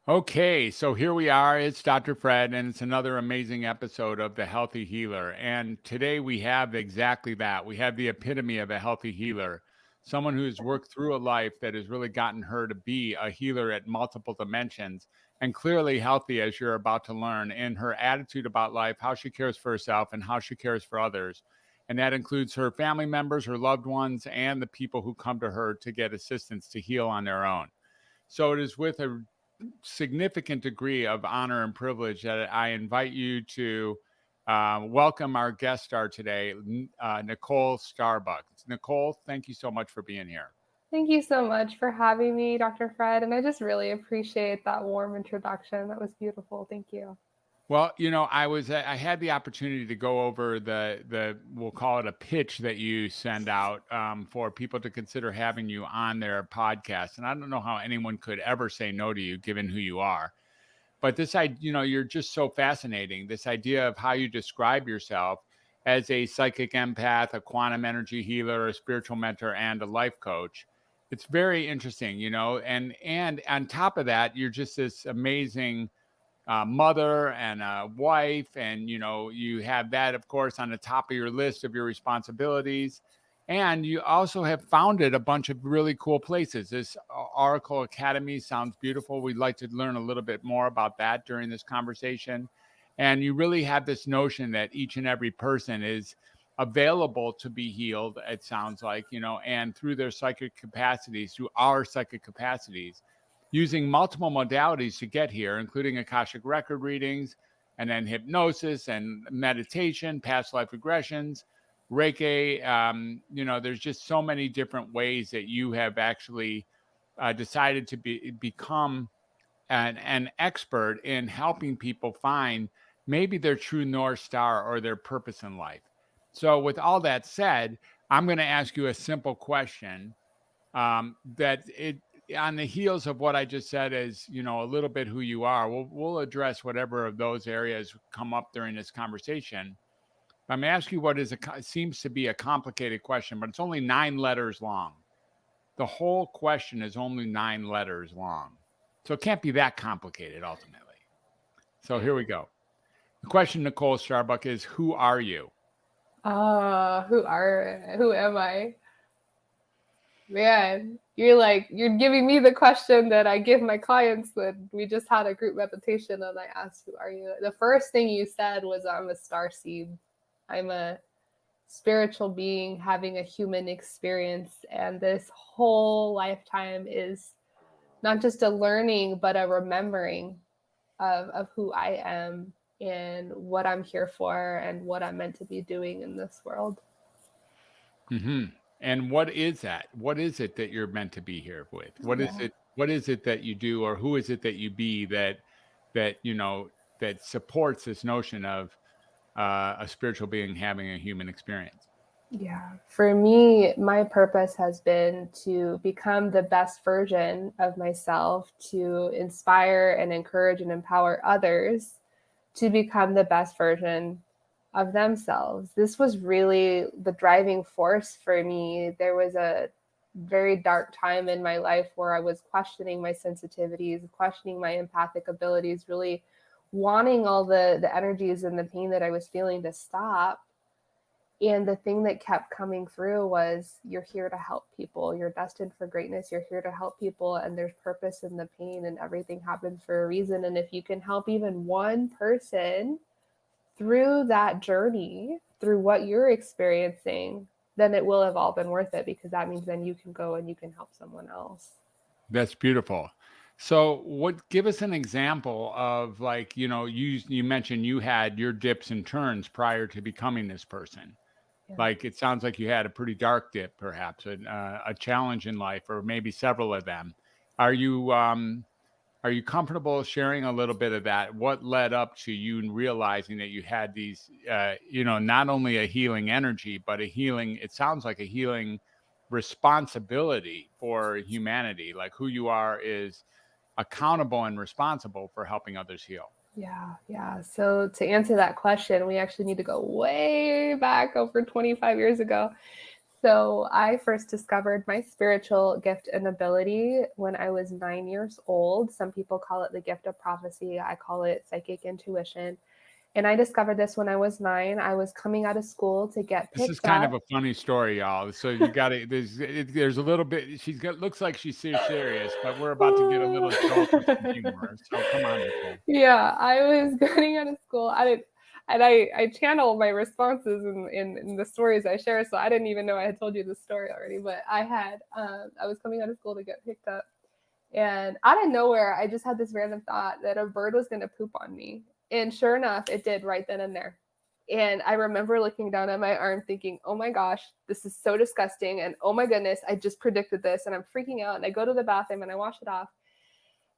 Okay, so here we are. It's Dr. Fred, and it's another amazing episode of The Healthy Healer. And today we have exactly that. We have the epitome of a healthy healer, someone who's worked through a life that has really gotten her to be a healer at multiple dimensions and clearly healthy, as you're about to learn, in her attitude about life, how she cares for herself, and how she cares for others. And that includes her family members, her loved ones, and the people who come to her to get assistance to heal on their own. So it is with a significant degree of honor and privilege that I invite you to welcome our guest star today, Nicole Starbuck. Nicole, thank you so much for being here. Thank you so much for having me, Dr. Fred. And I just really appreciate that warm introduction. That was beautiful. Thank you. Well, I had the opportunity to go over the we'll call it a pitch that you send out for people to consider having you on their podcast, and I don't know how anyone could ever say no to you, given who you are. But this idea, you're just so fascinating. This idea of how you describe yourself as a psychic empath, a quantum energy healer, a spiritual mentor, and a life coach. It's very interesting, and on top of that, you're just this amazing mother and a wife, and you have that, of course, on the top of your list of your responsibilities. And you also have founded a bunch of really cool places. This Oracle Academy sounds beautiful. We'd like to learn a little bit more about that during this conversation. And you really have this notion that each and every person is available to be healed, it sounds like, and through their psychic capacities, through our psychic capacities, using multiple modalities to get here, including Akashic record readings, and then hypnosis and meditation, past life regressions, Reiki. There's just so many different ways that you have actually decided to become an expert in helping people find maybe their true North Star or their purpose in life. So, with all that said, I'm going to ask you a simple question that it on the heels of what I just said is, a little bit who you are. We'll address whatever of those areas come up during this conversation. I'm going to ask you what seems to be a complicated question, but it's only 9 letters long. The whole question is only 9 letters long. So it can't be that complicated ultimately. So here we go. The question, Nicole Starbuck, is who are you? Who am I? Man, you're giving me the question that I give my clients when we just had a group meditation and I asked, who are you? The first thing you said was, I'm a starseed. I'm a spiritual being having a human experience. And this whole lifetime is not just a learning, but a remembering of who I am and what I'm here for and what I'm meant to be doing in this world. Mm-hmm. And what is that? What is it that you're meant to be here with? What is Yeah. it? What is it that you do, or who is it that you be that that supports this notion of a spiritual being having a human experience? Yeah. For me, my purpose has been to become the best version of myself, to inspire and encourage and empower others to become the best version of themselves. This was really the driving force for me. There was a very dark time in my life where I was questioning my sensitivities, questioning my empathic abilities, really wanting all the energies and the pain that I was feeling to stop. And the thing that kept coming through was, you're here to help people. You're destined for greatness. You're here to help people. And there's purpose in the pain, and everything happens for a reason. And if you can help even one person through that journey, through what you're experiencing, then it will have all been worth it, because that means then you can go and you can help someone else. That's beautiful. So, give us an example of, like, you mentioned you had your dips and turns prior to becoming this person. Yeah. Like, it sounds like you had a pretty dark dip, perhaps a challenge in life, or maybe several of them. Are you are you comfortable sharing a little bit of that? What led up to you realizing that you had these, not only a healing energy, but a healing, it sounds like a healing responsibility for humanity, like who you are is accountable and responsible for helping others heal. Yeah. So to answer that question, we actually need to go way back over 25 years ago. So I first discovered my spiritual gift and ability when I was 9 years old. Some people call it the gift of prophecy. I call it psychic intuition. And I discovered this when I was 9. I was coming out of school to get This is picked kind of up. a funny story, y'all. So you got to there's a little bit. She's got looks like she's serious, but we're about to get a little jolt of some humor. So come on, Nicole. Yeah, I was getting out of school. I didn't, and I channel my responses in the stories I share. So I didn't even know I had told you the story already. But I was coming out of school to get picked up, and out of nowhere, I just had this random thought that a bird was going to poop on me, and sure enough, it did right then and there. And I remember looking down at my arm, thinking, "Oh my gosh, this is so disgusting!" And oh my goodness, I just predicted this, and I'm freaking out. And I go to the bathroom and I wash it off,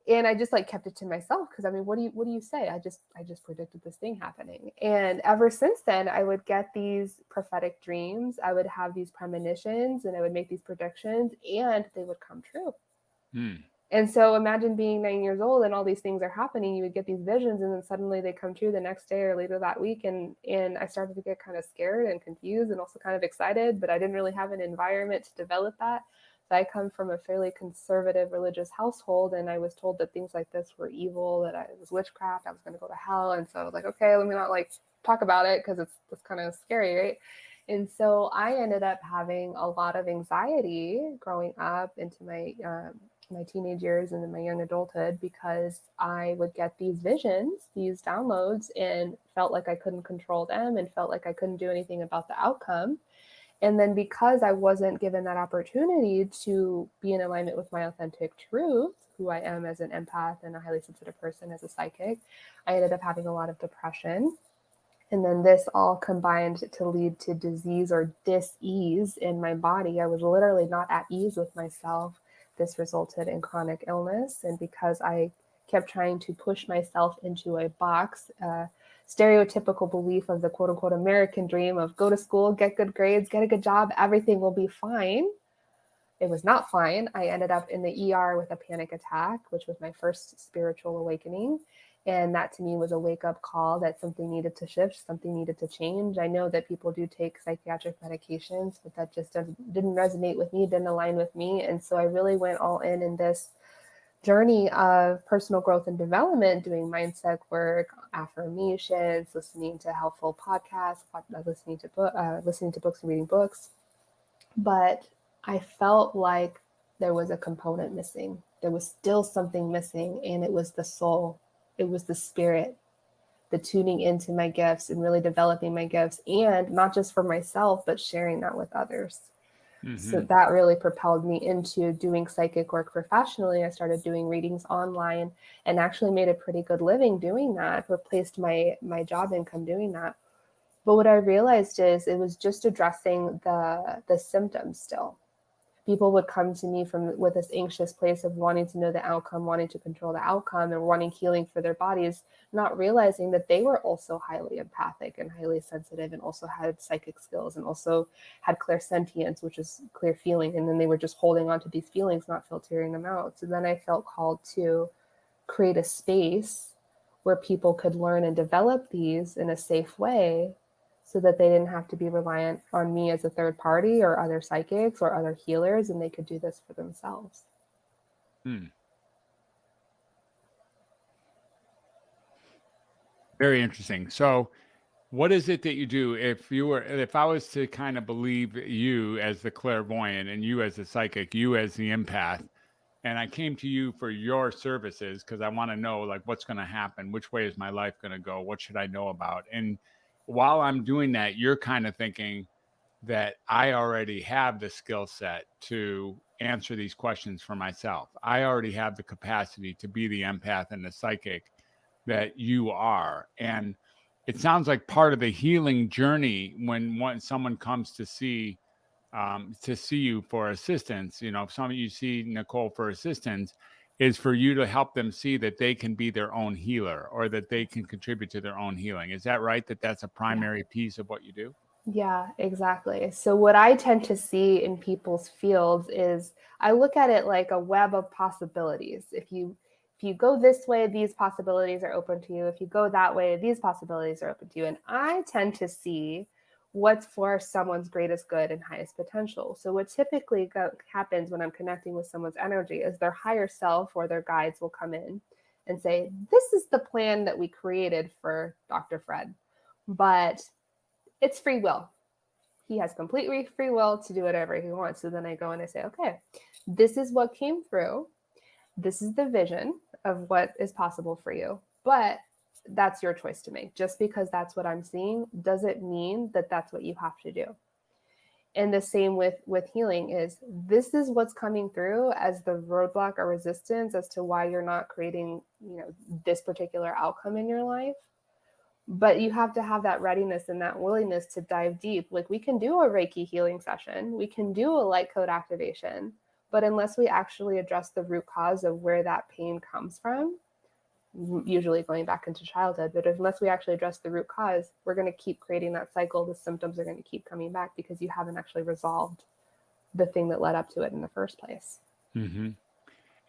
and I just like kept it to myself because I mean, what do you say? I just predicted this thing happening. And ever since then, I would get these prophetic dreams. I would have these premonitions, and I would make these predictions, and they would come true. Hmm. And so imagine being 9 years old and all these things are happening. You would get these visions, and then suddenly they come true the next day or later that week. And I started to get kind of scared and confused and also kind of excited, but I didn't really have an environment to develop that. So I come from a fairly conservative religious household, and I was told that things like this were evil, that it was witchcraft, I was going to go to hell. And so I was like, okay, let me not like talk about it because it's kind of scary, right? And so I ended up having a lot of anxiety growing up into my teenage years and in my young adulthood because I would get these visions, these downloads, and felt like I couldn't control them and felt like I couldn't do anything about the outcome. And then because I wasn't given that opportunity to be in alignment with my authentic truth, who I am as an empath and a highly sensitive person, as a psychic, I ended up having a lot of depression. And then this all combined to lead to disease or dis-ease in my body. I was literally not at ease with myself. This resulted in chronic illness. And because I kept trying to push myself into a box, stereotypical belief of the quote unquote American dream of go to school, get good grades, get a good job, everything will be fine. It was not fine. I ended up in the ER with a panic attack, which was my first spiritual awakening. And that to me was a wake up call that something needed to shift, something needed to change. I know that people do take psychiatric medications, but that just didn't resonate with me, didn't align with me. And so I really went all in this journey of personal growth and development, doing mindset work, affirmations, listening to helpful podcasts, listening to books and reading books. But I felt like there was a component missing. There was still something missing, and it was the soul, it was the spirit, the tuning into my gifts and really developing my gifts, and not just for myself, but sharing that with others. So Hmm. that really propelled me into doing psychic work professionally. I started doing readings online and actually made a pretty good living doing that, replaced my job income doing that. But what I realized is it was just addressing the symptoms still. People would come to me from with this anxious place of wanting to know the outcome, wanting to control the outcome, and wanting healing for their bodies, not realizing that they were also highly empathic and highly sensitive, and also had psychic skills, and also had clairsentience, which is clear feeling. And then they were just holding on to these feelings, not filtering them out. So then I felt called to create a space where people could learn and develop these in a safe way so that they didn't have to be reliant on me as a third party or other psychics or other healers, and they could do this for themselves. Hmm. Very interesting. So, what is it that you do if I was to kind of believe you as the clairvoyant and you as the psychic, you as the empath, and I came to you for your services because I want to know like what's going to happen, which way is my life going to go, what should I know about? And while I'm doing that, you're kind of thinking that I already have the skill set to answer these questions for myself. I already have the capacity to be the empath and the psychic that you are. And it sounds like part of the healing journey when someone comes to see you for assistance, you know, if some of you see Nicole for assistance, is for you to help them see that they can be their own healer or that they can contribute to their own healing. Is that right? That that's a Yeah. primary piece of what you do? Yeah, exactly. So what I tend to see in people's fields is I look at it like a web of possibilities. If you go this way, these possibilities are open to you. If you go that way, these possibilities are open to you. And I tend to see what's for someone's greatest good and highest potential. So what typically happens when I'm connecting with someone's energy is their higher self or their guides will come in and say, this is the plan that we created for Dr. Fred, but it's free will. He has complete free will to do whatever he wants. So then I go and I say, okay, this is what came through. This is the vision of what is possible for you. But that's your choice to make. Just because that's what I'm seeing doesn't mean that that's what you have to do. And the same with healing is, this is what's coming through as the roadblock or resistance as to why you're not creating, this particular outcome in your life. But you have to have that readiness and that willingness to dive deep. Like, we can do a Reiki healing session, we can do a light code activation, but unless we actually address the root cause of where that pain comes from, usually going back into childhood, but unless we actually address the root cause, we're going to keep creating that cycle. The symptoms are going to keep coming back because you haven't actually resolved the thing that led up to it in the first place. Mm-hmm.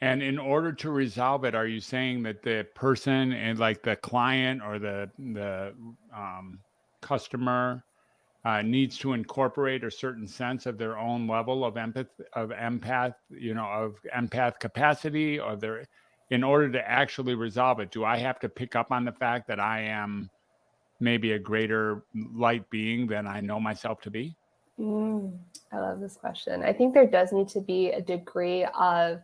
And in order to resolve it, are you saying that the person and like the client or the customer needs to incorporate a certain sense of their own level of empath capacity, or their, in order to actually resolve it? Do I have to pick up on the fact that I am maybe a greater light being than I know myself to be? I love this question. I think there does need to be a degree of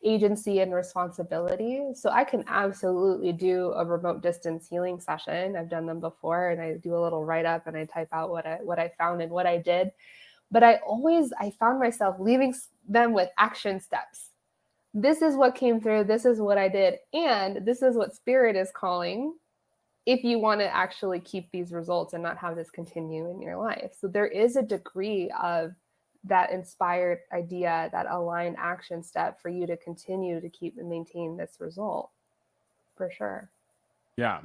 agency and responsibility. So I can absolutely do a remote distance healing session. I've done them before, and I do a little write up and I type out what I found and what I did. But I found myself leaving them with action steps. This is what came through. This is what I did. And this is what spirit is calling if you want to actually keep these results and not have this continue in your life. So there is a degree of that inspired idea, that aligned action step for you to continue to keep and maintain this result, for sure. Yeah.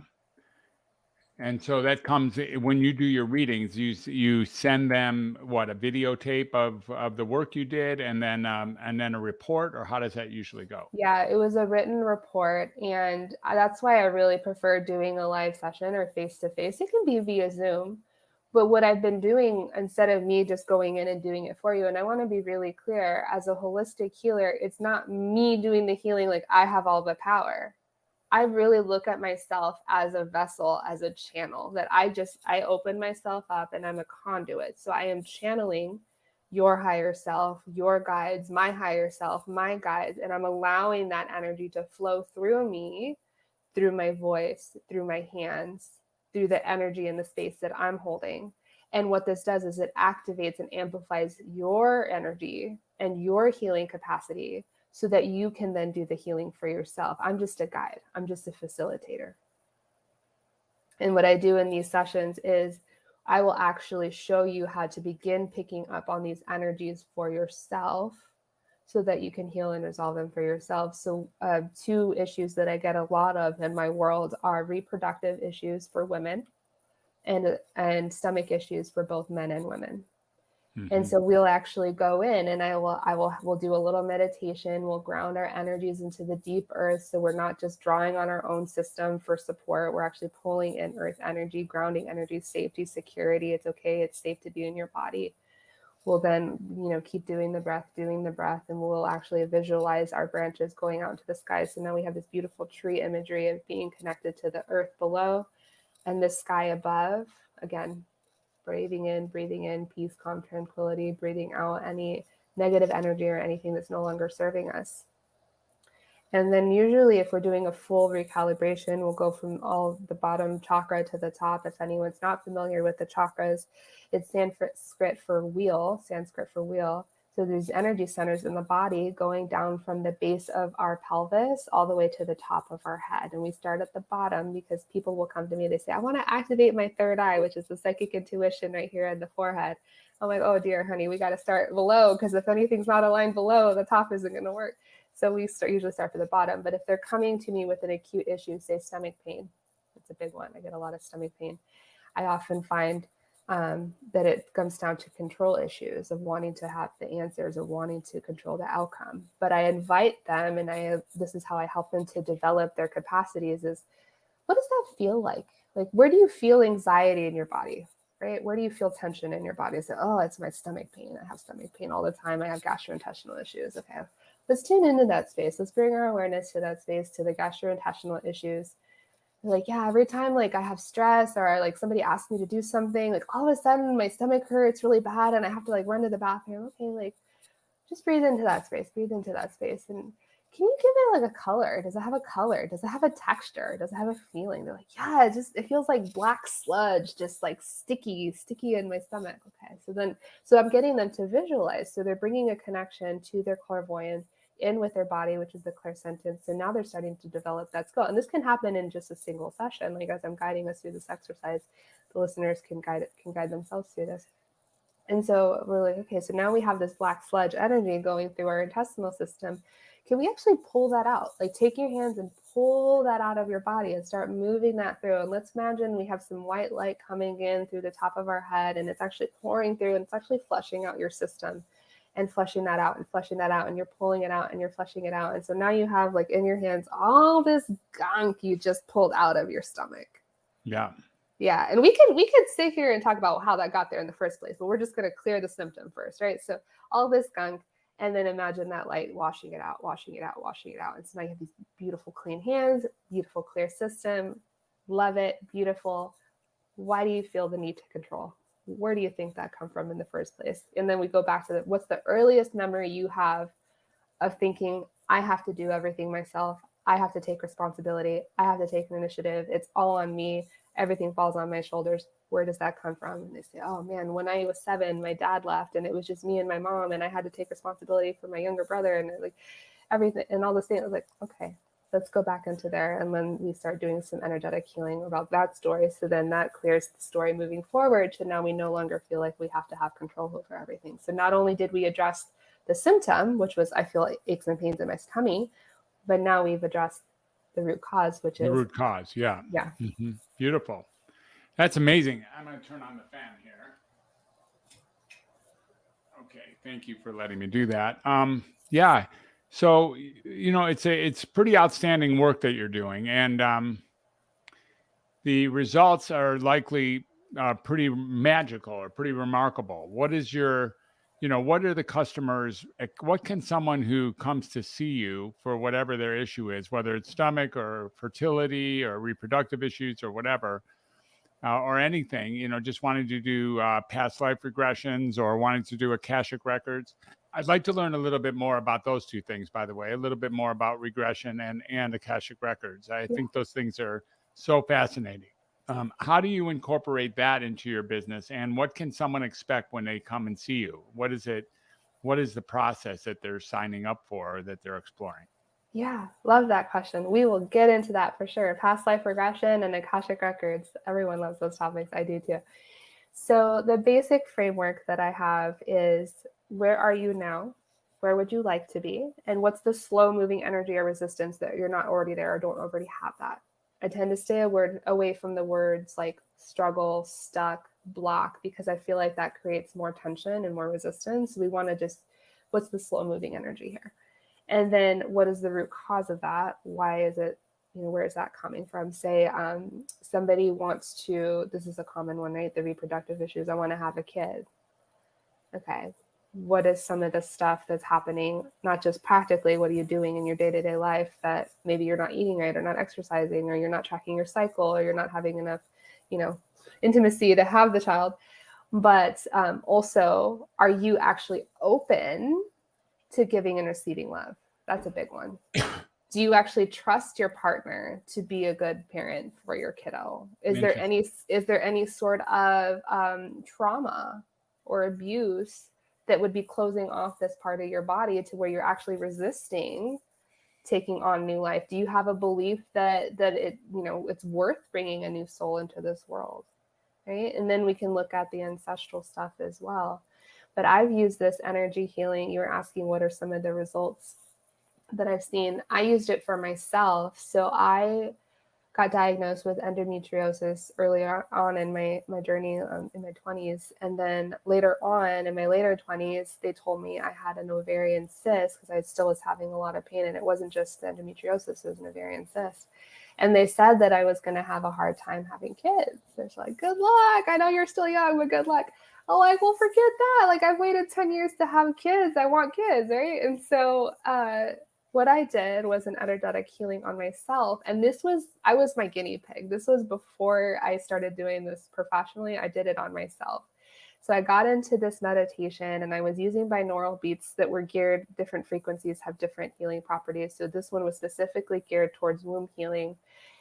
And so that comes when you do your readings. You send them what, a videotape of the work you did, and then a report, or how does that usually go? Yeah, it was a written report, and that's why I really prefer doing a live session or face to face. It can be via Zoom, but what I've been doing, instead of me just going in and doing it for you, and I want to be really clear, as a holistic healer, it's not me doing the healing like I have all the power. I really look at myself as a vessel, as a channel, that I open myself up and I'm a conduit. So I am channeling your higher self, your guides, my higher self, my guides, and I'm allowing that energy to flow through me, through my voice, through my hands, through the energy in the space that I'm holding. And what this does is it activates and amplifies your energy and your healing capacity, so that you can then do the healing for yourself. I'm just a guide. I'm just a facilitator. And what I do in these sessions is I will actually show you how to begin picking up on these energies for yourself, so that you can heal and resolve them for yourself. So 2 issues that I get a lot of in my world are reproductive issues for women and stomach issues for both men and women. And so we'll actually go in, and we'll do a little meditation. We'll ground our energies into the deep earth. So we're not just drawing on our own system for support. We're actually pulling in earth energy, grounding energy, safety, security. It's okay. It's safe to be in your body. We'll then, keep doing the breath, and we'll actually visualize our branches going out into the sky. So now we have this beautiful tree imagery of being connected to the earth below and the sky above. Again, breathing in peace, calm, tranquility, breathing out any negative energy or anything that's no longer serving us. And then usually if we're doing a full recalibration, we'll go from all the bottom chakra to the top. If anyone's not familiar with the chakras, it's Sanskrit for wheel. So there's energy centers in the body going down from the base of our pelvis all the way to the top of our head. And we start at the bottom because people will come to me, they say, I want to activate my third eye, which is the psychic intuition right here in the forehead. I'm like, oh dear, honey, we got to start below, because if anything's not aligned below, the top isn't going to work. So we usually start from the bottom. But if they're coming to me with an acute issue, say stomach pain, it's a big one. I get a lot of stomach pain. I often find that it comes down to control issues of wanting to have the answers or wanting to control the outcome. But I invite them, and this is how I help them to develop their capacities, is what does that feel like? Like, where do you feel anxiety in your body? right? Where do you feel tension in your body? So, oh, it's my stomach pain. I have stomach pain all the time. I have gastrointestinal issues. Okay, let's tune into that space. Let's bring our awareness to that space, to the gastrointestinal issues. Like, yeah, every time like I have stress or like somebody asks me to do something, like all of a sudden my stomach hurts really bad and I have to like run to the bathroom. Okay, like just breathe into that space, breathe into that space. And can you give it like a color? Does it have a color? Does it have a texture? Does it have a feeling? They're like, yeah, it feels like black sludge, just like sticky in my stomach. Okay, so I'm getting them to visualize. So they're bringing a connection to their clairvoyance in with their body, which is the clairsentience. And now they're starting to develop that skill. And this can happen in just a single session. Like as I'm guiding us through this exercise, the listeners can guide themselves through this. And so we're like, okay, so now we have this black sludge energy going through our intestinal system. Can we actually pull that out? Like take your hands and pull that out of your body and start moving that through. And let's imagine we have some white light coming in through the top of our head and it's actually pouring through and it's actually flushing out your system and flushing that out and flushing that out. And you're pulling it out and you're flushing it out. And so now you have like in your hands all this gunk you just pulled out of your stomach. Yeah. Yeah, and we could sit here and talk about how that got there in the first place, but we're just going to clear the symptom first, right? So all this gunk, and then imagine that light washing it out, washing it out, washing it out. And so now you have these beautiful clean hands, beautiful clear system. Love it, beautiful. Why do you feel the need to control? Where do you think that come from in the first place? And then we go back to what's the earliest memory you have of thinking, I have to do everything myself. I have to take responsibility. I have to take an initiative. It's all on me. Everything falls on my shoulders. Where does that come from? And they say, oh man, when I was 7, my dad left and it was just me and my mom and I had to take responsibility for my younger brother and like everything and all this thing. I was like, okay, let's go back into there. And then we start doing some energetic healing about that story. So then that clears the story moving forward to now we no longer feel like we have to have control over everything. So not only did we address the symptom, which was I feel like aches and pains in my tummy, but now we've addressed the root cause, which is the root cause. Yeah. Yeah. Mm-hmm. Beautiful. That's amazing. I'm going to turn on the fan here. Okay. Thank you for letting me do that. Yeah. So, it's pretty outstanding work that you're doing. And the results are likely pretty magical or pretty remarkable. What are the customers, what can someone who comes to see you for whatever their issue is, whether it's stomach or fertility or reproductive issues or whatever, or anything, just wanting to do past life regressions or wanting to do Akashic records? I'd like to learn a little bit more about those two things, by the way, a little bit more about regression and Akashic records. I think those things are so fascinating. How do you incorporate that into your business, and what can someone expect when they come and see you? What is the process that they're signing up for or that they're exploring? Yeah, love that question. We will get into that for sure. Past life regression and Akashic records. Everyone loves those topics. I do too. So the basic framework that I have is, where are you now? Where would you like to be? And what's the slow moving energy or resistance that you're not already there or don't already have that? I tend to stay away from the words like struggle, stuck, block, because I feel like that creates more tension and more resistance. We want to just, what's the slow moving energy here? And then what is the root cause of that? Why is it, where is that coming from? Say somebody wants to, this is a common one, right? The reproductive issues. I want to have a kid. Okay. What is some of the stuff that's happening? Not just practically, what are you doing in your day-to-day life that maybe you're not eating right or not exercising or you're not tracking your cycle or you're not having enough, intimacy to have the child. But also, are you actually open to giving and receiving love? That's a big one. Do you actually trust your partner to be a good parent for your kiddo? Is there any sort of trauma or abuse that would be closing off this part of your body to where you're actually resisting taking on new life? Do you have a belief that it, it's worth bringing a new soul into this world, right? And then we can look at the ancestral stuff as well. But I've used this energy healing. You were asking what are some of the results that I've seen. I used it for myself. So I got diagnosed with endometriosis earlier on in my journey in my 20s. And then later on in my later 20s, they told me I had an ovarian cyst because I still was having a lot of pain. And it wasn't just endometriosis, it was an ovarian cyst. And they said that I was going to have a hard time having kids. They're like, good luck. I know you're still young, but good luck. I'm like, well, forget that. Like, I've waited 10 years to have kids. I want kids, right? And so what I did was an energetic healing on myself. And I was my guinea pig. This was before I started doing this professionally. I did it on myself. So I got into this meditation and I was using binaural beats that were geared, different frequencies have different healing properties. So this one was specifically geared towards womb healing.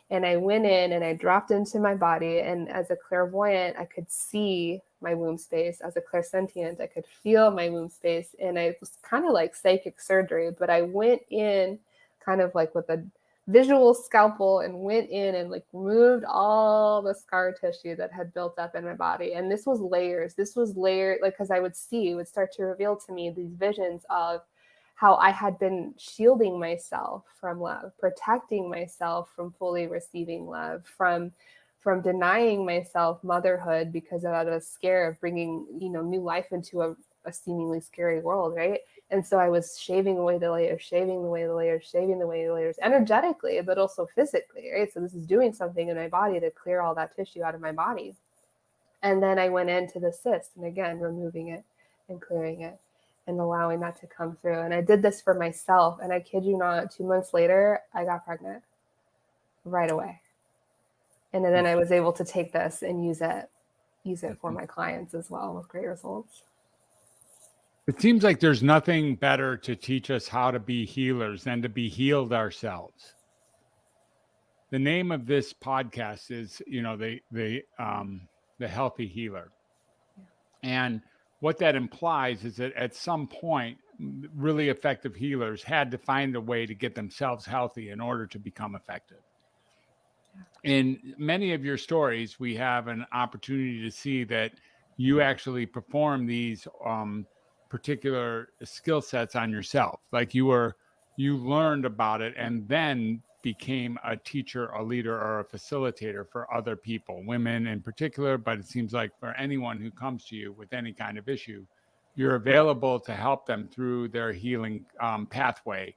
And I went in and I dropped into my body. And as a clairvoyant, I could see my womb space. As a clairsentient, I could feel my womb space. And it was kind of like psychic surgery, but I went in kind of like with a visual scalpel and went in and like removed all the scar tissue that had built up in my body. And this was layers. This was layered, like, because I would see, it would start to reveal to me these visions of how I had been shielding myself from love, protecting myself from fully receiving love, from denying myself motherhood because I had a scare of bringing, new life into a seemingly scary world, right? And so I was shaving away the layers, shaving away the layers, shaving away the layers, energetically, but also physically, right? So this is doing something in my body to clear all that tissue out of my body. And then I went into the cyst, and again, removing it and clearing it and allowing that to come through. And I did this for myself. And I kid you not, 2 months later, I got pregnant right away. And then I was able to take this and use it for my clients as well with great results. It seems like there's nothing better to teach us how to be healers than to be healed ourselves. The name of this podcast is, the healthy healer. Yeah. And what that implies is that at some point, really effective healers had to find a way to get themselves healthy in order to become effective. Yeah. In many of your stories, we have an opportunity to see that you actually perform these particular skill sets on yourself. Like you learned about it and then became a teacher, a leader, or a facilitator for other people, women in particular, but it seems like for anyone who comes to you with any kind of issue, you're available to help them through their healing pathway.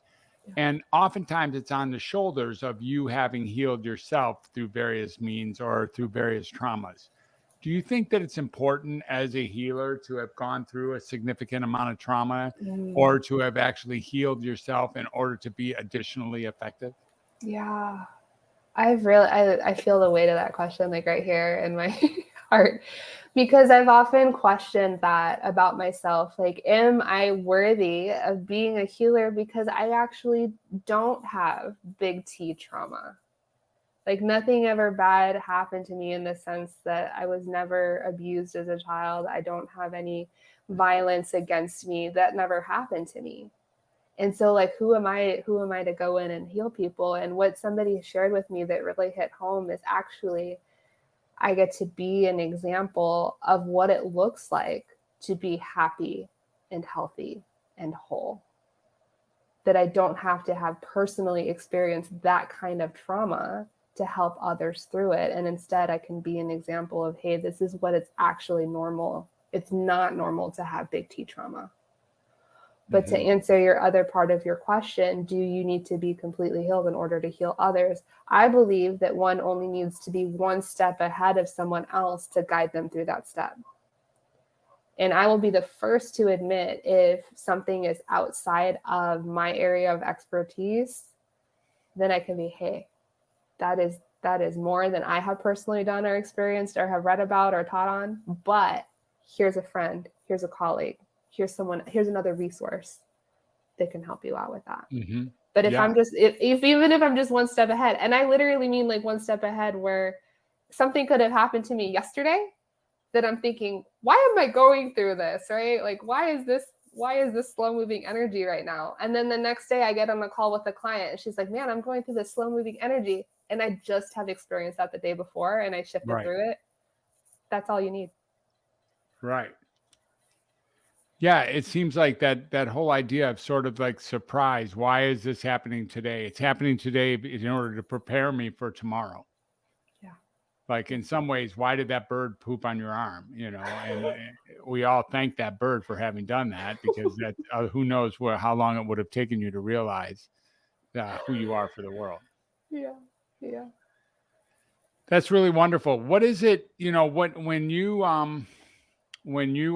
Yeah. And oftentimes it's on the shoulders of you having healed yourself through various means or through various traumas. Do you think that it's important as a healer to have gone through a significant amount of trauma or to have actually healed yourself in order to be additionally effective? Yeah, I feel the weight of that question like right here in my heart, because I've often questioned that about myself. Like, am I worthy of being a healer? Because I actually don't have big T trauma. Like nothing ever bad happened to me in the sense that I was never abused as a child. I don't have any violence against me. That never happened to me. And so like, who am I to go in and heal people? And what somebody shared with me that really hit home is actually, I get to be an example of what it looks like to be happy and healthy and whole. That I don't have to have personally experienced that kind of trauma to help others through it. And instead I can be an example of, hey, this is what it's actually normal. It's not normal to have big T trauma. But to answer your other part of your question, do you need to be completely healed in order to heal others? I believe that one only needs to be one step ahead of someone else to guide them through that step. And I will be the first to admit if something is outside of my area of expertise, then I can be, hey, that is more than I have personally done or experienced or have read about or taught on. But here's a friend, here's a colleague, here's another resource that can help you out with that. Mm-hmm. But if I'm just, even if I'm just one step ahead, and I literally mean like one step ahead where something could have happened to me yesterday that I'm thinking, why am I going through this, right? Like, why is this slow moving energy right now? And then the next day I get on a call with a client and she's like, man, I'm going through this slow moving energy. And I just have experienced that the day before and I shifted through it. That's all you need. Right. Yeah, it seems like that whole idea of sort of like surprise. Why is this happening today? It's happening today in order to prepare me for tomorrow. Like in some ways, why did that bird poop on your arm? And we all thank that bird for having done that, because that who knows how long it would have taken you to realize who you are for the world. Yeah. Yeah. That's really wonderful. What is it? When you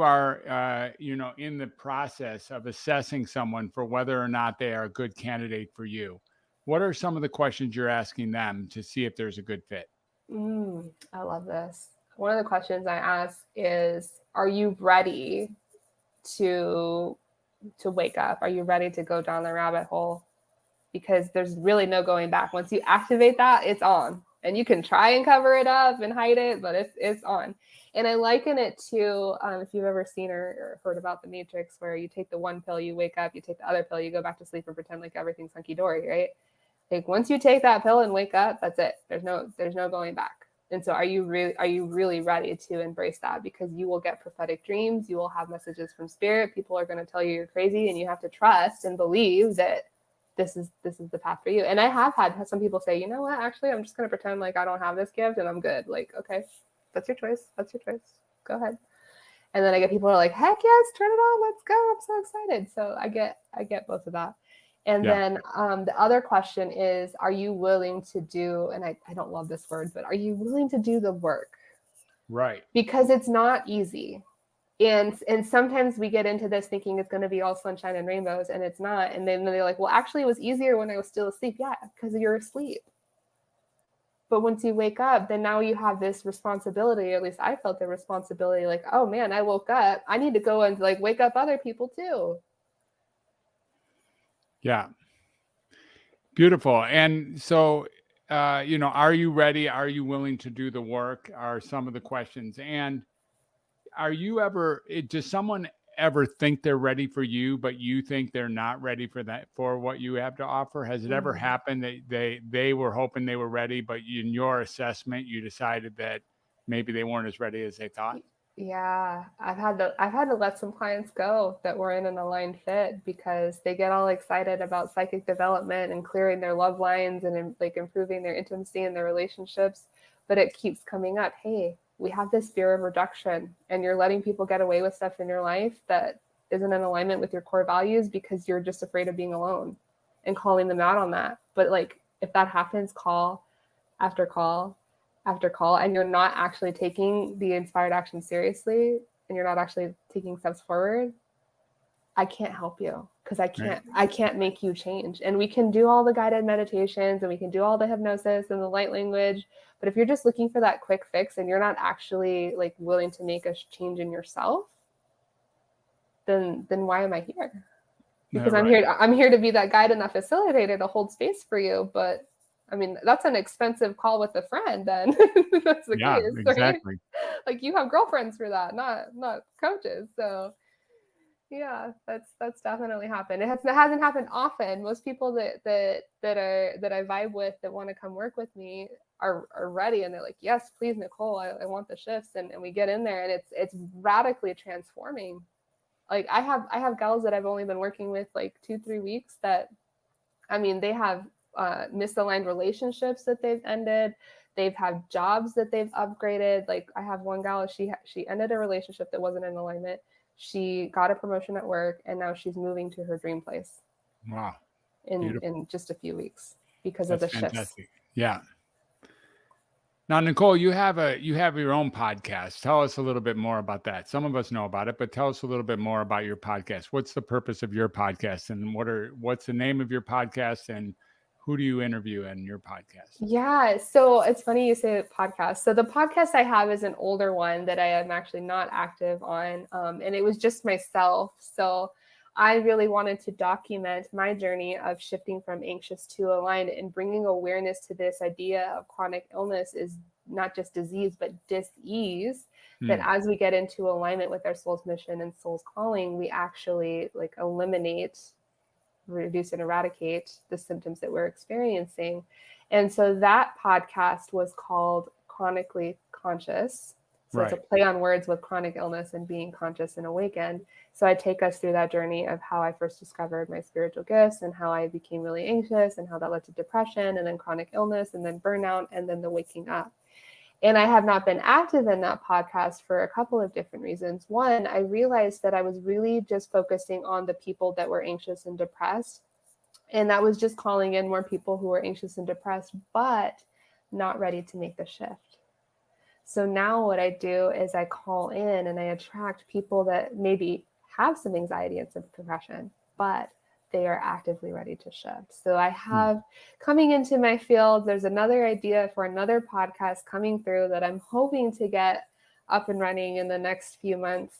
are in the process of assessing someone for whether or not they are a good candidate for you, what are some of the questions you're asking them to see if there's a good fit? I love this. One of the questions I ask is, are you ready to wake up? Are you ready to go down the rabbit hole? Because there's really no going back. Once you activate that, it's on. And you can try and cover it up and hide it, but it's on. And I liken it to, if you've ever seen or heard about the Matrix, where you take the one pill, you wake up, you take the other pill, you go back to sleep and pretend like everything's hunky-dory, right? Like once you take that pill and wake up, that's it. There's no going back. And so are you really ready to embrace that? Because you will get prophetic dreams, you will have messages from spirit, people are going to tell you you're crazy, and you have to trust and believe that this is the path for you. And I have had some people say, you know what, actually, I'm just going to pretend like I don't have this gift and I'm good. Like, okay, that's your choice. Go ahead. And then I get people who are like, heck yes, turn it on. Let's go. I'm so excited. So I get both of that. And then the other question is, are you willing to do, and I don't love this word, but are you willing to do the work? Right. Because it's not easy. And sometimes we get into this thinking it's going to be all sunshine and rainbows, and it's not. And then they're like, well, actually, it was easier when I was still asleep. Yeah, because you're asleep. But once you wake up, then now you have this responsibility, or at least I felt the responsibility, like, oh man, I woke up. I need to go and like wake up other people too. Yeah. Beautiful. And so, are you ready? Are you willing to do the work? Are some of the questions. And does someone ever think they're ready for you, but you think they're not ready for what you have to offer? Has it ever happened that they were hoping they were ready, but in your assessment, you decided that maybe they weren't as ready as they thought? Yeah, I've had to let some clients go that were in an aligned fit because they get all excited about psychic development and clearing their love lines and like improving their intimacy and their relationships, but it keeps coming up. Hey, we have this fear of rejection, and you're letting people get away with stuff in your life that isn't in alignment with your core values because you're just afraid of being alone, and calling them out on that. But like, if that happens, call after call after call, and you're not actually taking the inspired action seriously, and you're not actually taking steps forward, I can't help you, because I can't make you change. And we can do all the guided meditations and we can do all the hypnosis and the light language, but if you're just looking for that quick fix and you're not actually like willing to make a change in yourself, then why am I here? Because I'm here to be that guide and that facilitator to hold space for you. But I mean, that's an expensive call with a friend then. That's the case, exactly. Right? Like you have girlfriends for that, not coaches. So yeah, that's definitely happened. It hasn't happened often. Most people that I vibe with that want to come work with me are ready, and they're like, yes, please, Nicole, I want the shifts, and we get in there, and it's radically transforming. Like I have gals that I've only been working with like 2-3 weeks that, I mean, they have misaligned relationships that they've ended. They've had jobs that they've upgraded. Like I have one gal, she ended a relationship that wasn't in alignment. She got a promotion at work, and now she's moving to her dream place. Wow. In just a few weeks because That's of the fantastic. shifts. Yeah. Now, Nicole, you have your own podcast. Tell us a little bit more about that. Some of us know about it, but tell us a little bit more about your podcast. What's the purpose of your podcast, and what's the name of your podcast, and who do you interview in your podcast? Yeah, so it's funny you say podcast. So the podcast I have is an older one that I am actually not active on, and it was just myself. So I really wanted to document my journey of shifting from anxious to aligned and bringing awareness to this idea of chronic illness is not just disease, but dis-ease. That as we get into alignment with our soul's mission and soul's calling, we actually like eliminate, reduce, and eradicate the symptoms that we're experiencing. And so that podcast was called Chronically Conscious. So It's a play on words with chronic illness and being conscious and awakened. So I take us through that journey of how I first discovered my spiritual gifts and how I became really anxious and how that led to depression and then chronic illness and then burnout and then the waking up. And I have not been active in that podcast for a couple of different reasons. One, I realized that I was really just focusing on the people that were anxious and depressed. And that was just calling in more people who were anxious and depressed, but not ready to make the shift. So now what I do is I call in and I attract people that maybe have some anxiety and some depression, but they are actively ready to shift. So I have coming into my field, there's another idea for another podcast coming through that I'm hoping to get up and running in the next few months.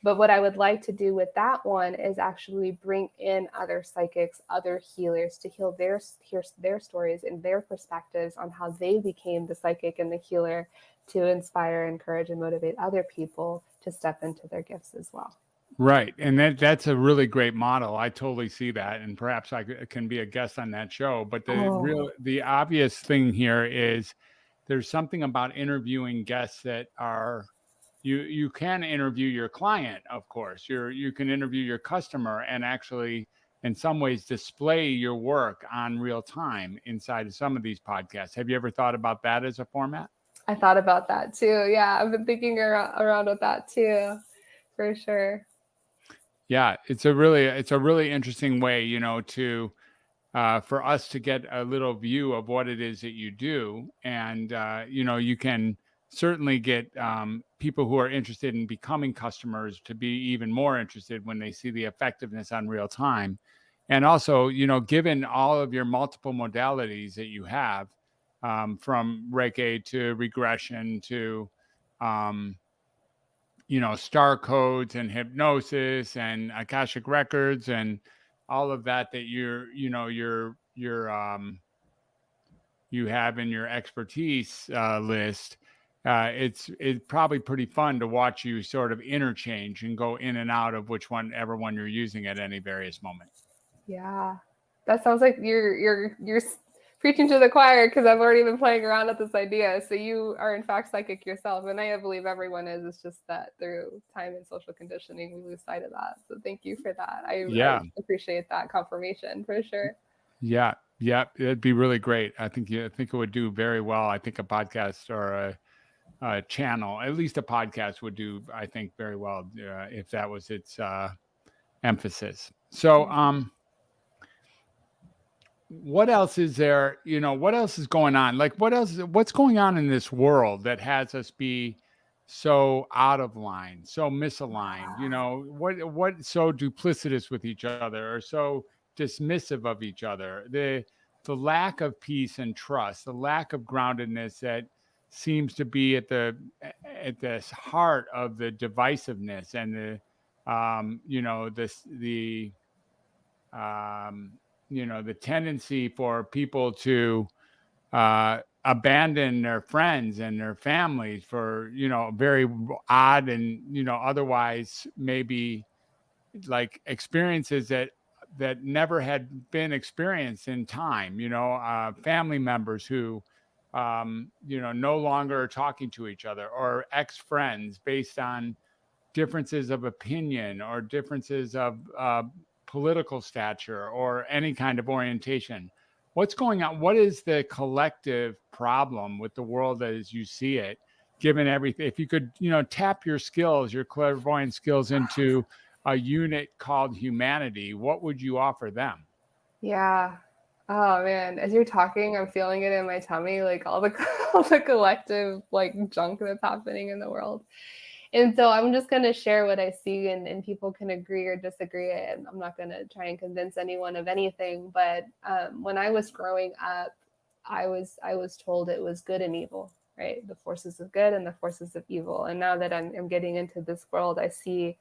But what I would like to do with that one is actually bring in other psychics, other healers to hear their stories and their perspectives on how they became the psychic and the healer to inspire, encourage, and motivate other people to step into their gifts as well. Right. And that's a really great model. I totally see that. And perhaps I can be a guest on that show. But the obvious thing here is there's something about interviewing guests that are you can interview your client, of course. You can interview your customer and actually in some ways display your work on real time inside of some of these podcasts. Have you ever thought about that as a format? I thought about that too. Yeah, I've been thinking around with that too, for sure. Yeah, it's a really interesting way, to for us to get a little view of what it is that you do. And, you can certainly get people who are interested in becoming customers to be even more interested when they see the effectiveness on real time. And also, given all of your multiple modalities that you have, from Reiki to regression to, um, star codes and hypnosis and Akashic records and all of that you have in your expertise list. It's probably pretty fun to watch you sort of interchange and go in and out of whichever one you're using at any various moment. Yeah, that sounds like you're preaching to the choir, because I've already been playing around with this idea. So you are in fact psychic yourself, and I believe everyone is. It's just that through time and social conditioning, we lose sight of that. So thank you for that. I Yeah, appreciate that confirmation for sure. yeah, yeah. It'd be really great. I think it would do very well. I think a podcast or a channel, at least a podcast, would do, I think, very well if that was its emphasis. So, what else is there? What else is going on? Like, what's going on in this world that has us be so out of line, so misaligned? What so duplicitous with each other, or so dismissive of each other? The lack of peace and trust, the lack of groundedness that seems to be at the heart of the divisiveness and um, the tendency for people to abandon their friends and their families for, very odd and, otherwise maybe like experiences that never had been experienced in time, family members who, no longer are talking to each other, or ex-friends based on differences of opinion or differences of political stature or any kind of orientation. What's going on? What is the collective problem with the world as you see it, given everything? If you could, tap your skills, your clairvoyant skills into a unit called humanity, what would you offer them? Yeah. Oh man, as you're talking, I'm feeling it in my tummy, like all the all the collective like junk that's happening in the world. And so I'm just going to share what I see, and people can agree or disagree. And I'm not going to try and convince anyone of anything. But when I was growing up, I was told it was good and evil, right? The forces of good and the forces of evil. And now that I'm getting into this world, I see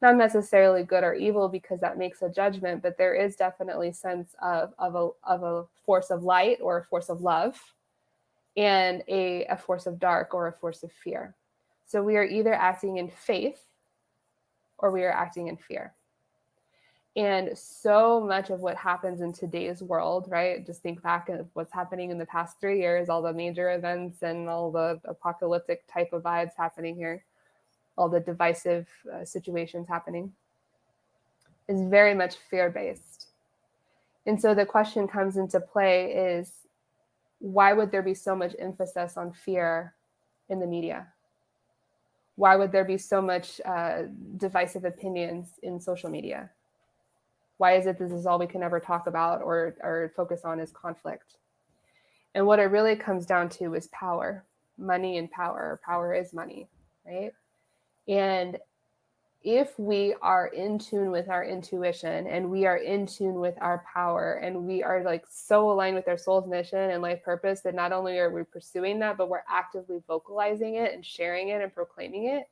not necessarily good or evil, because that makes a judgment, but there is definitely sense of a force of light or a force of love, and a force of dark or a force of fear. So we are either acting in faith or we are acting in fear. And so much of what happens in today's world, right? Just think back at what's happening in the past 3 years, all the major events and all the apocalyptic type of vibes happening here, all the divisive situations happening, is very much fear based. And so the question comes into play is, why would there be so much emphasis on fear in the media? Why would there be so much divisive opinions in social media? Why is it this is all we can ever talk about or focus on is conflict? And what it really comes down to is power, money and power. Power is money, right? And if we are in tune with our intuition and we are in tune with our power and we are like so aligned with our soul's mission and life purpose that not only are we pursuing that, but we're actively vocalizing it and sharing it and proclaiming it,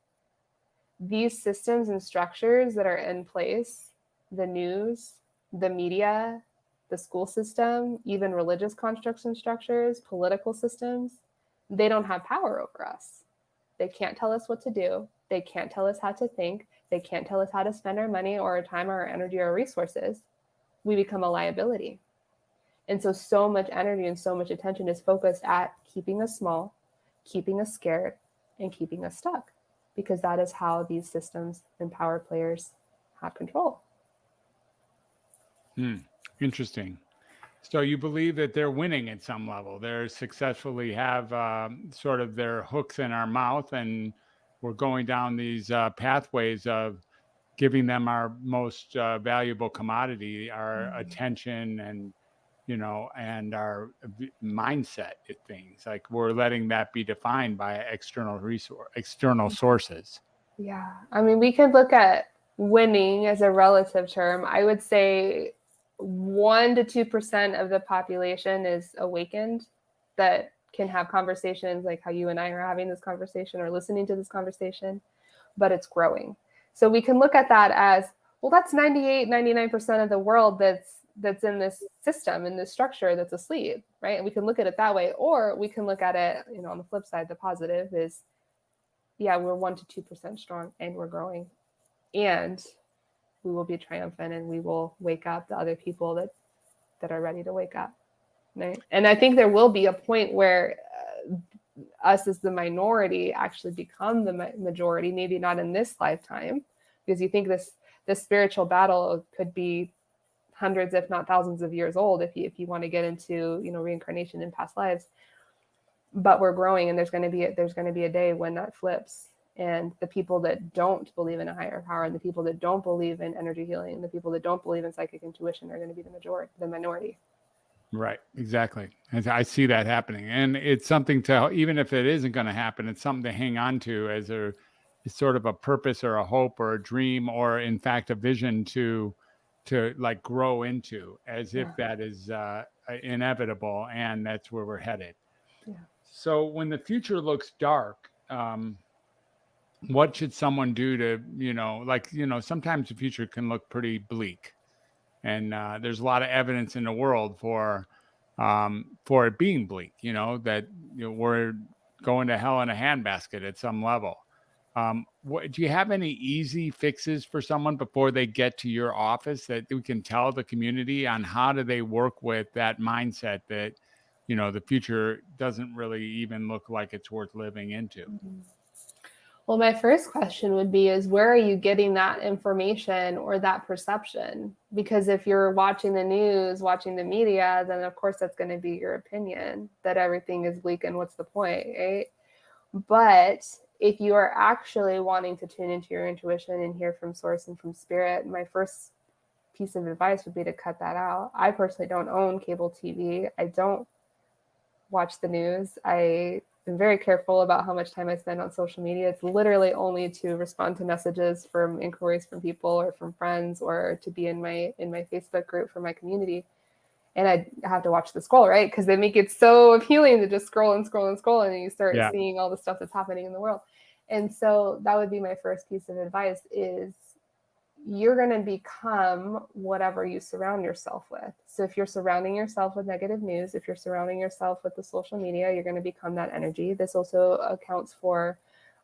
these systems and structures that are in place, the news, the media, the school system, even religious constructs and structures, political systems, they don't have power over us. They can't tell us what to do. They can't tell us how to think. They can't tell us how to spend our money or our time or our energy or our resources. We become a liability. And so much energy and so much attention is focused at keeping us small, keeping us scared, and keeping us stuck, because that is how these systems and power players have control. Interesting. So you believe that they're winning at some level. They're successfully have sort of their hooks in our mouth, and we're going down these pathways of giving them our most valuable commodity, our attention, and and our mindset at things. Like we're letting that be defined by external sources. Yeah. I mean, we could look at winning as a relative term. I would say 1 to 2% of the population is awakened that can have conversations like how you and I are having this conversation or listening to this conversation, but it's growing. So we can look at that as, well, that's 98, 99% of the world that's in this system, in this structure, that's asleep, right? And we can look at it that way, or we can look at it, on the flip side, the positive is, yeah, we're 1 to 2% strong and we're growing, and we will be triumphant and we will wake up the other people that are ready to wake up, right? And I think there will be a point where us as the minority actually become the majority, maybe not in this lifetime, because you think this spiritual battle could be hundreds, if not thousands of years old, if you want to get into reincarnation in past lives. But we're growing, and there's going to be a day when that flips, and the people that don't believe in a higher power, and the people that don't believe in energy healing, and the people that don't believe in psychic intuition are going to be the minority. Right, exactly. And I see that happening, and it's something to, even if it isn't going to happen, it's something to hang on to as it's sort of a purpose or a hope or a dream, or in fact a vision to like grow into, as if that is inevitable and that's where we're headed. Yeah. So when the future looks dark, what should someone do to, sometimes the future can look pretty bleak, and there's a lot of evidence in the world for it being bleak. That we're going to hell in a handbasket at some level. Do you have any easy fixes for someone before they get to your office that we can tell the community on how do they work with that mindset that the future doesn't really even look like it's worth living into? Well, my first question would be is where are you getting that information or that perception? Because if you're watching the news, watching the media, then of course that's going to be your opinion that everything is bleak and what's the point, right? But if you are actually wanting to tune into your intuition and hear from source and from spirit, my first piece of advice would be to cut that out. I personally don't own cable TV. I don't watch the news. I am very careful about how much time I spend on social media. It's literally only to respond to messages from inquiries from people or from friends, or to be in my Facebook group for my community. And I have to watch the scroll, right? Because they make it so appealing to just scroll and scroll and scroll, and you start seeing all the stuff that's happening in the world. And so that would be my first piece of advice is you're going to become whatever you surround yourself with. So if you're surrounding yourself with negative news, if you're surrounding yourself with the social media, you're going to become that energy. This also accounts for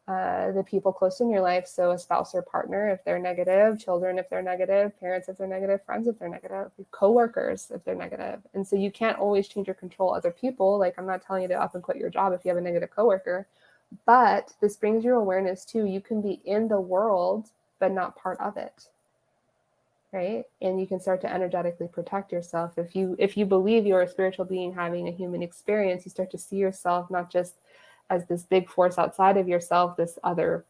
the people close in your life. So a spouse or partner, if they're negative, children, if they're negative, parents, if they're negative, friends, if they're negative, coworkers, if they're negative. And so you can't always change or control other people. Like, I'm not telling you to up and quit your job if you have a negative coworker, but this brings you awareness too. You can be in the world, but not part of it. Right? And you can start to energetically protect yourself. If you believe you're a spiritual being having a human experience, you start to see yourself not just as this big force outside of yourself, this other,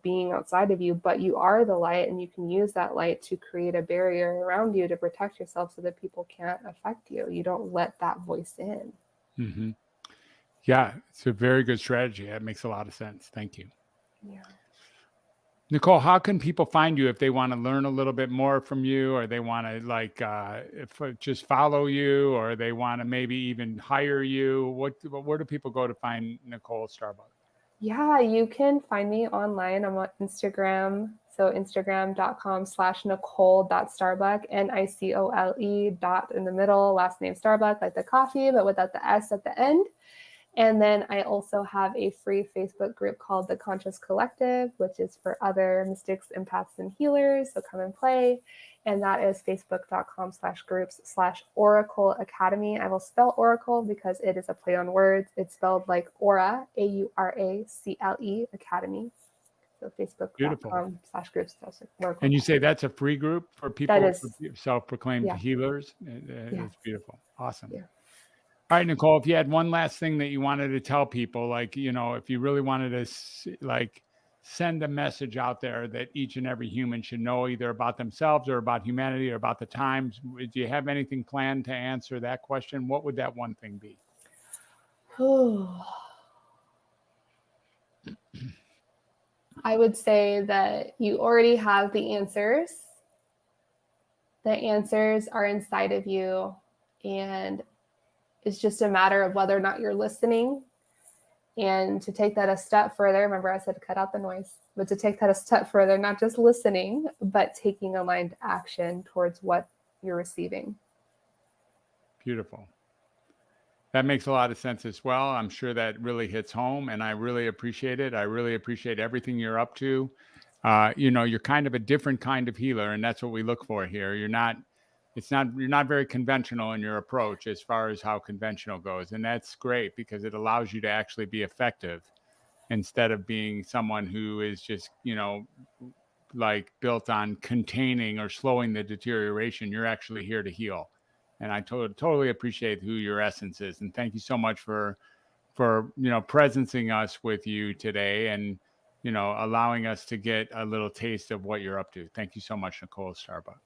being outside of you, but you are the light, and you can use that light to create a barrier around you to protect yourself so that people can't affect you. You don't let that voice in. Mm-hmm. Yeah, it's a very good strategy. That makes a lot of sense. Thank you. Yeah. Nicole, how can people find you if they want to learn a little bit more from you, or they want to just follow you, or they want to maybe even hire you? Where do people go to find Nicole Starbuck? Yeah, you can find me online. I'm on Instagram. So instagram.com/Nicole.Starbuck, Nicole dot in the middle, last name Starbuck, like the coffee, but without the S at the end. And then I also have a free Facebook group called The Conscious Collective, which is for other mystics, empaths, and healers. So come and play. And that is facebook.com/groups/Oracle Academy. I will spell Oracle because it is a play on words. It's spelled like aura, AURACLE Academy. So Beautiful. facebook.com/groups/Oracle. And you say that's a free group for That people, for is, self-proclaimed yeah, healers? yeah, It's beautiful. Awesome. yeah. All right, Nicole, if you had one last thing that you wanted to tell people, if you really wanted to send a message out there that each and every human should know, either about themselves or about humanity or about the times, do you have anything planned to answer that question? What would that one thing be? I would say that you already have the answers. The answers are inside of you, and it's just a matter of whether or not you're listening. And to take that a step further, remember I said cut out the noise, but to take that a step further, not just listening, but taking aligned action towards what you're receiving. Beautiful. That makes a lot of sense as well. I'm sure that really hits home, and I really appreciate it. I really appreciate everything you're up to. You're kind of a different kind of healer, and that's what we look for here. You're not very conventional in your approach as far as how conventional goes. And that's great because it allows you to actually be effective instead of being someone who is just, built on containing or slowing the deterioration. You're actually here to heal. And I totally appreciate who your essence is. And thank you so much for presencing us with you today, and allowing us to get a little taste of what you're up to. Thank you so much, Nicole Starbuck.